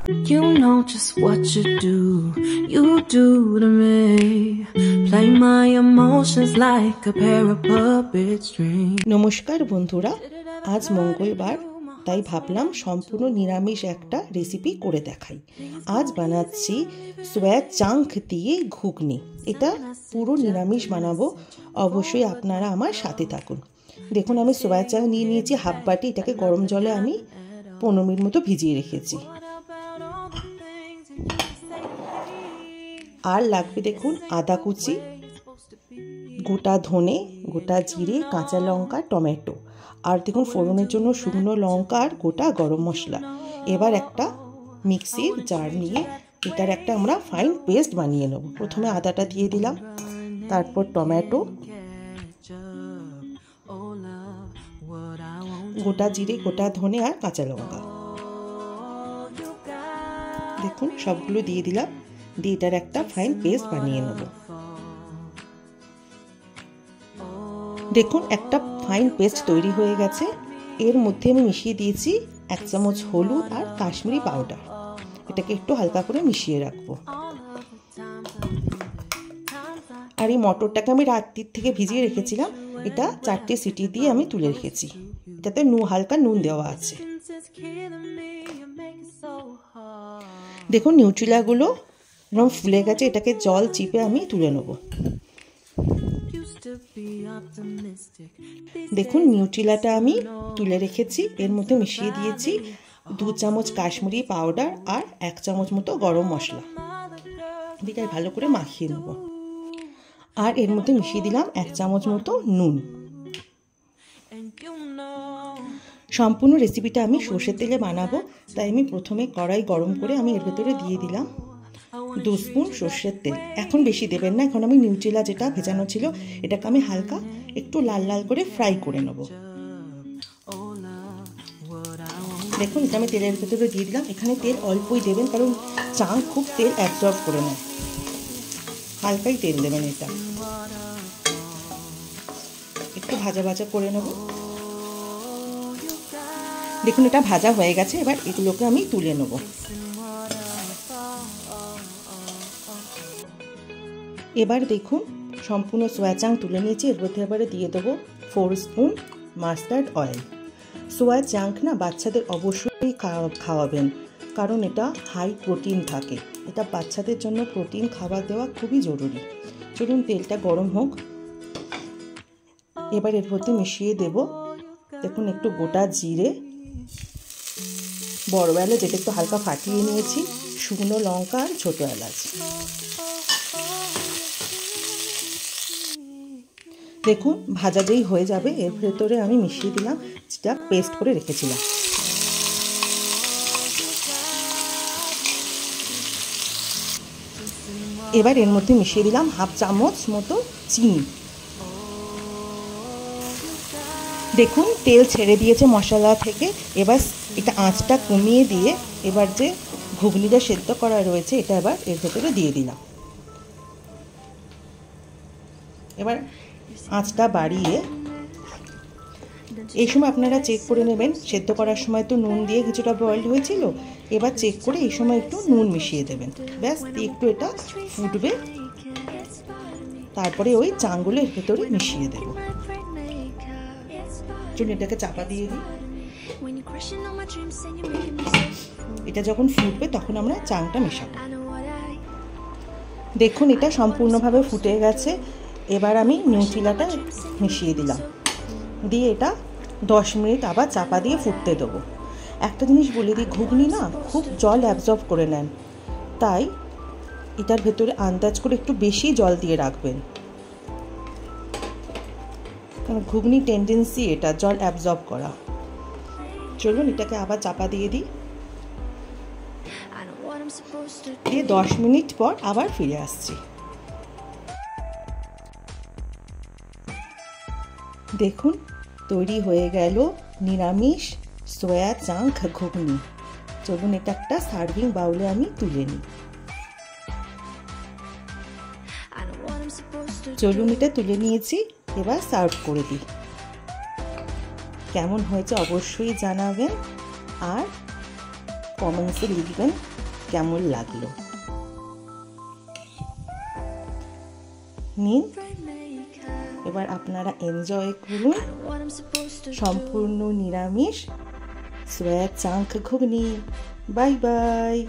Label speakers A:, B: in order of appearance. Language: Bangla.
A: You know just what you do to me. Play my emotions like a pair of puppet strings.
B: নমস্কার বন্ধুরা, আজ মঙ্গলবার, তাই ভাবলাম সম্পূর্ণ নিরামিষ একটা রেসিপি করে দেখাই। আজ বানাচ্ছি সোয়া চাংক দিয়ে ঘুগনি। এটা পুরো নিরামিষ বানাবো, অবশ্যই আপনারা আমার সাথে থাকুন। দেখুন, আমি সোয়া চাংক নিয়ে নিয়েছি হাফ বাটি। এটাকে গরম জলে আমি 15 মিনিট মতো ভিজিয়ে রেখেছি। আর লাগবে দেখুন আদা কুচি, গোটা ধনে, গোটা জিরে, কাঁচা লঙ্কা, টমেটো, আর দেখুন ফোড়নের জন্য শুকনো লঙ্কা আর গোটা গরম মশলা। এবার একটা মিক্সির জার নিয়ে এটার একটা আমরা ফাইন পেস্ট বানিয়ে নেব। প্রথমে আদাটা দিয়ে দিলাম, তারপর টমেটো, গোটা জিরে, গোটা ধনে আর কাঁচা লঙ্কা। দেখুন সবগুলো দিয়ে দিলাম, দিয়ে এটার একটা ফাইন পেস্ট বানিয়ে নেব। দেখুন একটা ফাইন পেস্ট তৈরি হয়ে গেছে। এর মধ্যে আমি মিশিয়ে দিয়েছি 1 চামচ হলুদ আর কাশ্মীরি পাউডার। এটাকে একটু হালকা করে মিশিয়ে রাখবো। আর এই মটরটাকে আমি রাত্রির থেকে ভিজিয়ে রেখেছিলাম। এটা 4টে সিটি দিয়ে আমি তুলে রেখেছি। এটাতে হালকা নুন দেওয়া আছে। দেখুন নিউট্রিলাগুলো এরকম ফুলে গেছে। এটাকে জল চিপে আমি তুলে নেব। দেখুন নিউট্রিলাটা আমি তুলে রেখেছি। এর মধ্যে মিশিয়ে দিয়েছি 2 চামচ কাশ্মীরি পাউডার আর 1 চামচ মতো গরম মশলা। এটাই ভালো করে মাখিয়ে নেব। আর এর মধ্যে মিশিয়ে দিলাম 1 চামচ মতো নুন। সম্পূর্ণ রেসিপিটা আমি সর্ষের তেলে বানাবো, তাই আমি প্রথমে কড়াই গরম করে আমি এর ভেতরে দিয়ে দিলাম 2 স্পুন সর্ষের তেল। এখন বেশি দেবেন না, এখন আমি নিউট্রিলা যেটা ভেজানো ছিল এটাকে আমি হালকা একটু লাল লাল করে ফ্রাই করে নেব। দেখুন এটা আমি তেলের ভেতরে দিয়ে দিলাম। এখানে তেল অল্পই দেবেন, কারণ চাং খুব তেল অ্যাবজর্ব করে নেয়। হালকাই তেল দেবেন। এটা একটু ভাজা ভাজা করে নেব। দেখুন এটা ভাজা হয়ে গেছে। এবার এগুলোকে আমি তুলে নেব। এবার দেখুন সম্পূর্ণ সোয়া চাং তুলে নিয়েছি। এর মধ্যে এবারে দিয়ে দেবো 4 স্পুন মাস্টার্ড অয়েল। সোয়া চাংক না বাচ্চাদের অবশ্যই খাওয়াবেন, কারণ এটা হাই প্রোটিন থাকে। এটা বাচ্চাদের জন্য প্রোটিন খাবার দেওয়া খুবই জরুরি। চলুন তেলটা গরম হোক। এবার এর মধ্যে মিশিয়ে দেব দেখুন একটু গোটা জিরে, বড় এলাচ যেটা একটু হালকা ফাটিয়ে নিয়েছি, শুকনো লঙ্কা আর ছোটো এলাচ। দেখুন ভাজা যেই হয়ে যাবে এর ভেতরে আমি মিশিয়ে দিলাম যেটা পেস্ট করে রেখেছিলাম। এবার এর মধ্যে মিশিয়ে দিলাম 1/2 চামচ মতো চিনি। দেখুন তেল ছেড়ে দিয়েছে মশলা থেকে। এবার এটা আঁচটা কমিয়ে দিয়ে এবার যে ঘুগনিটা সেদ্ধ করা রয়েছে এটা এবার এর ভেতরে দিয়ে দিলাম। এবার আঁচটা বাড়িয়ে এই সময় আপনারা চেক করে নেবেন। সেদ্ধ করার সময় তো নুন দিয়ে কিছুটা বয়েলড হয়েছিল, এবার চেক করে এই সময় একটু নুন মিশিয়ে দেবেন। ব্যাস একটু এটা ফুটবে, তারপরে ওই চাংগুলো এর ভেতরে মিশিয়ে দেব। চলুন এটাকে চাপা দিয়ে দিই। এটা যখন ফুটবে তখন আমরা চাংটা মেশাবো। দেখুন এটা সম্পূর্ণভাবে ফুটে গেছে। এবার আমি নিউট্রিলাটা মিশিয়ে দিলাম, দিয়ে এটা 10 মিনিট আবার চাপা দিয়ে ফুটতে দেবো। একটা জিনিস বলে দিই, ঘুগনি না খুব জল অ্যাবজর্ব করে নেন, তাই এটার ভেতরে আন্দাজ করে একটু বেশি জল দিয়ে রাখবেন, কারণ ঘুগনি টেন্ডেন্সি এটা জল অ্যাবজর্ব করা। চলুন এটাকে আবার চাপা দিয়ে দিই। 10 মিনিট পর আবার ফিরে আসছি। দেখুন তৈরি হয়ে গেল নিরামিষ সোয়া চাংক ঘুগনি। চলুন এটা একটা সার্ভিং বাউলে আমি তুলে নিই। চলুন এটা তুলে নিয়েছি, এবার সার্ভ করে দিই। কেমন হয়েছে অবশ্যই জানাবেন। আর কমেন্টসে লিখবেন কেমন লাগলো। নিন, এবার আপনারা এনজয় করুন সম্পূর্ণ নিরামিষ সোয়া চাঙ্ক ঘুগনি। Bye by.